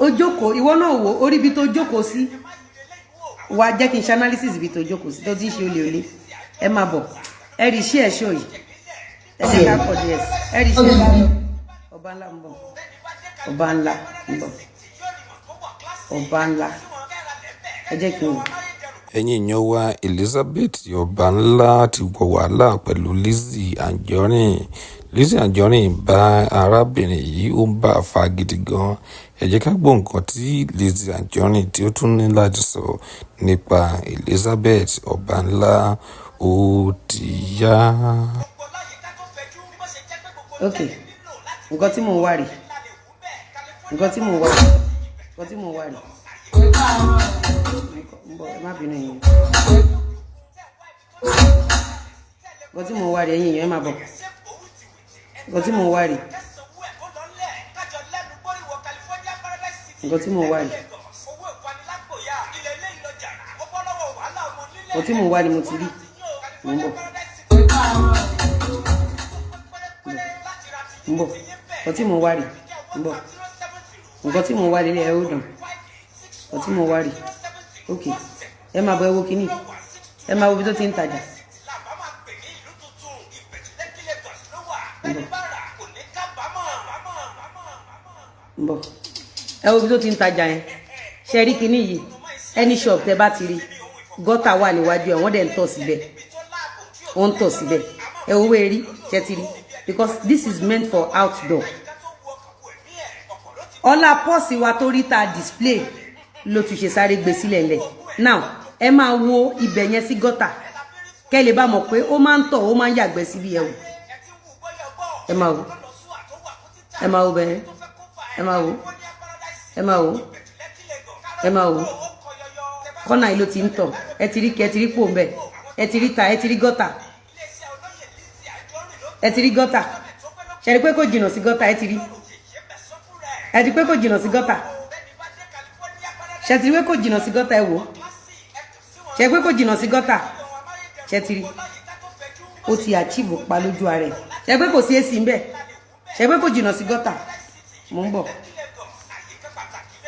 ó jókòó ìwọ náà wò orí ibi tó jókòó sí wá jẹ́ kí n ṣe analysis ibi tó jókòó sí tó ti ń ṣe olè ẹ máa bọ̀ ẹ rí iṣẹ́ ẹ̀ṣọ́ yìí ẹ ṣe ká pọ̀ díẹ̀ ẹ rí iṣẹ́ ọba ńlá ń bọ̀ ọba ńlá ń bọ̀ ọba ńlá ẹ jẹ́ kí n wò. ẹ̀yin èèyàn wa Elizabeth Ọbanla ti wọ wàhálà pẹ̀lú Lizzy Anjorin. Lizzy Anjorin bá arábìnrin yìí ó ń bá a fa gidi gan. ẹ jẹ́ ká gbọ́ nǹkan tí Lizzy Anjorin tí ó tún ní láti sọ nípa Elizabeth Ọbanla ó ti yá. ok nǹkan tí mò ń wá rí nǹkan tí mò ń wá rí nǹkan tí mò ń wá rí ẹ má bínú yín nǹkan tí mò ń wá rí ẹ̀yin èèyàn ẹ má bọ̀ nǹkan tí mò ń wá rí nǹkan tí mò ń wá rí nǹkan tí mò ń wá rí mo ti rí mò ń bọ̀ nǹkan tí mò ń wá rí ń bọ̀ nǹkan tí mò ń wá rí ẹ ó dàn nǹkan tí mò ń wá rí ok ẹ máa bọ ẹ wo kíní ẹ máa wo bí tó ti ń tajà ń bọ̀ ẹ wo bí tó ti ń tajà yẹn ṣe rí kíní yìí any shop tẹ bá ti rí gọ́tà wà níwájú ẹ wọ́n dẹ̀ ń tọ̀ síbẹ̀ wọ́n ń tọ̀ síbẹ̀ ẹ wo wé rí ṣe ti rí because this is meant for outdoor ọlá pọ́ọ̀sì wa tó rí ta display ló tún ṣe sáré gbé sílẹ̀ lẹ̀ now ẹ máa wo ibẹ̀ yẹn sí gọ́tà kẹ́ lè bá mọ̀ pé ó máa ń tọ̀ ó máa ń yàgbẹ́ síbi ẹ̀wù ẹ máa wo ẹ máa wo bẹ́ẹ̀ ẹ máa wo ẹ máa wo ẹ máa wo kọ́nà yìí ló ti ń tọ̀ ẹ ti rí kẹ́ ẹ ti rí pò ń bẹ̀ ẹ ti rí ta ẹ ti rí gọ́tà ẹ ti rí gọ́tà ṣe rí pé kò jìnnà sí gọ́tà ẹ ti rí ẹ ti pé kò jìnnà sí gọ́tà ṣe ti rí pé kò jìnnà sí gọ́tà ẹ wò ṣe pé kò jìnnà sí gọ́tà ṣe ti rí ó ti achieve pa lójú ara ẹ ṣe pé kò sí èsì ń bẹ ṣe pé kò jìnnà sí gọ́tà mò ń bọ̀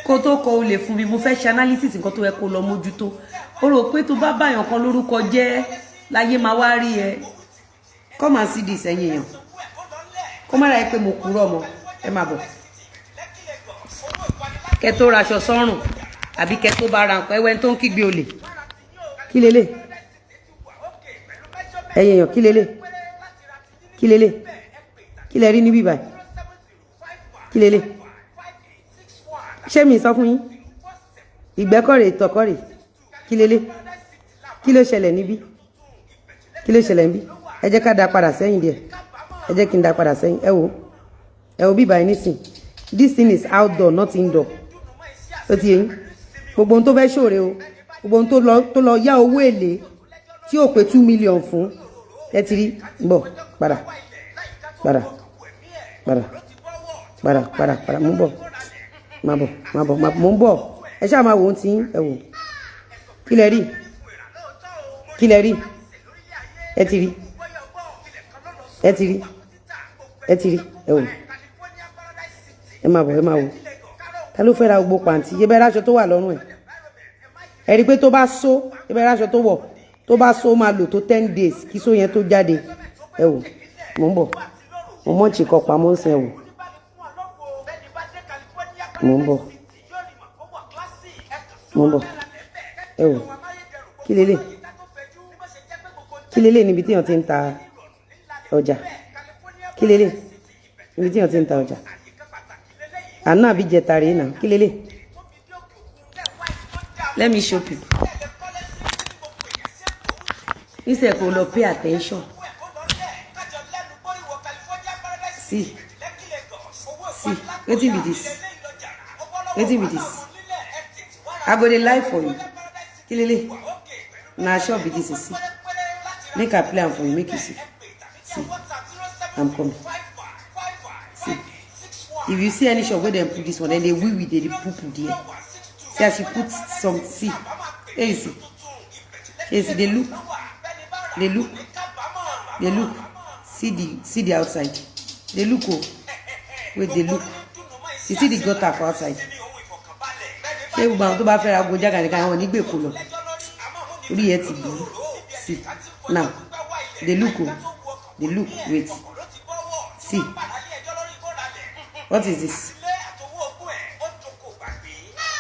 kó tó kọ olè fún mi mo fẹ́ ṣe analysis nǹkan tó yẹ kó lọ mójútó ó rò pé tó bá báyàn kan lórúkọ jẹ́ láyé máa wá rí ẹ come and see this ẹ̀yin èèyàn kó má ráyè pé mo kúrò ọmọ ẹ má bọ̀ kẹ́ tó raṣọ sọ́rùn àbí kẹ́ tó bá ra nǹkan ẹwẹ́ tó ń kígbe olè kí lélẹ̀ ẹ̀yin èèyàn kí lélẹ̀ kí lélẹ̀ kí lẹ rí níbí báyìí kí lélẹ̀ ṣé mi sọ fún yín ìgbẹ́kọ̀rè ìtọ̀kọ̀rè kí lélẹ̀ kí ló ṣẹlẹ̀ níbí kí ló ṣẹlẹ̀ níbí ẹ jẹ́ ká da padà sẹ́yìn díẹ̀ ẹ jẹ́ kí n da padà sẹ́yìn ẹ wo bí báyìí nísìn this thing is outdoor not indoor ó ti yẹn gbogbo ohun tó fẹ́ ṣòre o gbogbo ohun tó lọ yá owó èlé tí ò pé 2 million fún ẹ ti rí bọ̀ padà mú bọ̀ má bọ̀ mò ń bọ̀ ẹ ṣáà máa wò ó tí ẹ wò kí lẹ rí ẹ ti rí ẹ wò ẹ máa wò ta ló fẹ́ ra gbogbo pàǹtí yẹ bẹ́ẹ̀ ráṣọ tó wà lọ́rùn ẹ rí pé tó bá só yẹ bẹ́ẹ̀ ráṣọ tó wọ̀ tó bá só máa lò tó 10 days kí só yẹn tó jáde ẹ wò mò ń bọ̀ mo mọ̀ ṣì kọ́ pamọ́ sí ẹ wò mò ń bọ̀ ẹ wò kí lélẹ̀ níbi tí wọ́n ti ń ta ọjà kí lélẹ̀ níbi tí wọ́n ti ń ta ọjà àná àbí jẹta rèé náà kí lélẹ̀ let me show you instead kò lọ pay attention see wetin be this I go dey lie for you kí lélẹ̀ na sure be this see make I play am for you make you see I'm coming see if you see any shop where they put this one then they will with the poo there see as she put some see hey see they look see the outside they look oh wait they look You see the gutter for outside. Ṣé gbogbo àwọn tó bá fẹ́ ra gbogbo jágà nìkan àwọn onígbè kò lọ. Orí ẹ̀ ti gbé. See. Now, they look. They look. Wait. See. What is this?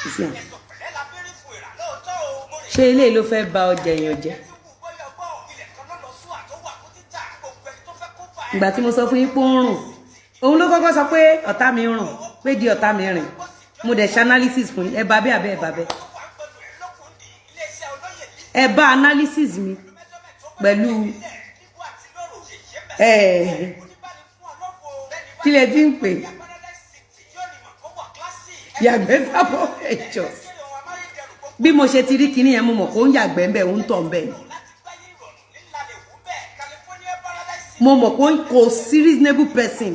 You see? Ṣé ilé ló fẹ́ bà ọjà èèyàn jẹ́? Ìgbà tí mo sọ fún yín pé ó ń rùn. Òun ló kọ́kọ́ sọ pé ọ̀tá mi ń rùn, pé di ọ̀tá mi rìn. Mo dẹ̀ ṣe analysis fún yín. Ẹ bá bẹ́ẹ̀ abẹ́ ẹ bá bẹ́ẹ̀. Ẹ bá analysis mi pẹ̀lú kí lẹ ti ń pè yàgbẹ́ sábọ̀ ẹ̀jọ̀. Bí mo ṣe ti rí kinní yẹn mo mọ̀ kó ń yàgbẹ́ ń bẹ̀ ń tọ̀ ń bẹ̀ ni. Mo mọ̀ kó sí reasonable person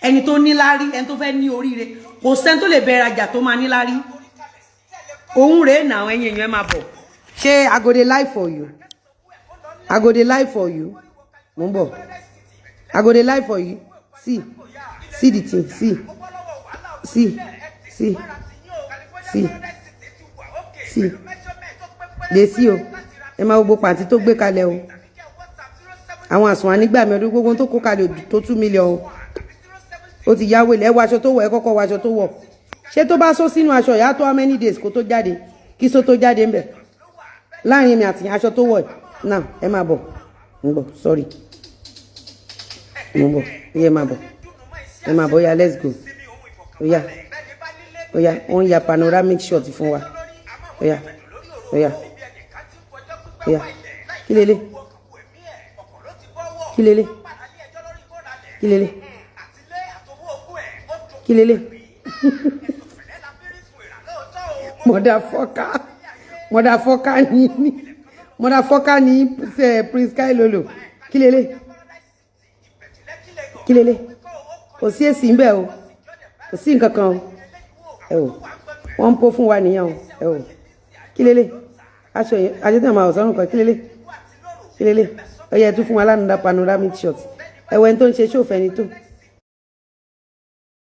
ẹni tó níláárí ẹni tó fẹ́ ní oríire kò sẹ́ni tó lè bẹ̀rẹ̀ ajá tó máa níláárí. Òun rèé nà àwọn ẹ̀yìn èèyàn máa bọ̀. Ṣé I go dey lie for you? I go dey lie for you. Mo ń bọ̀. I go dey lie for you. See the thing. See. Lè sí o. Ẹ máa gbogbo pàǹtí tó gbé kalẹ̀ o. Àwọn àsùnwọ̀n nígbà mi ọdún gbogbo tó kó kalẹ̀ tó 2 million o. Ó ti yáwó ilẹ̀ wọ aṣọ tó wọ̀ ẹ kọ́kọ́ wọ aṣọ tó wọ̀. Ṣé tó bá sọ sínú aṣọ ìyá tó how many days kó tó jáde kí só tó jáde ń bẹ̀. Láàrin mi àti aṣọ tó wọ̀ náà ẹ máa bọ̀. Mo ń bọ̀ sorry. Mo ń bọ̀ ẹ máa bọ̀. Ẹ máa bọ̀ ya let's go. Oya wọ́n ya panoramic shot fún wa. Oya kí lélẹ̀. Motherfucker ni Prince Kailolo. Kí lélẹ̀. Kò sí èsì ń bẹ̀ o. Kò sí nǹkan kan o. Ẹ o. Wọ́n ń pò fún wa nìyẹn o. Ẹ o. Kí lélẹ̀. Aṣọ yẹn ajẹ́tẹ̀ máa ọ̀sán kan kí lélẹ̀. Ó yẹ tún fún wa lánàá panoramic shot. Ẹ̀wẹ̀ tó ń ṣe ṣòfẹ́ ni tó.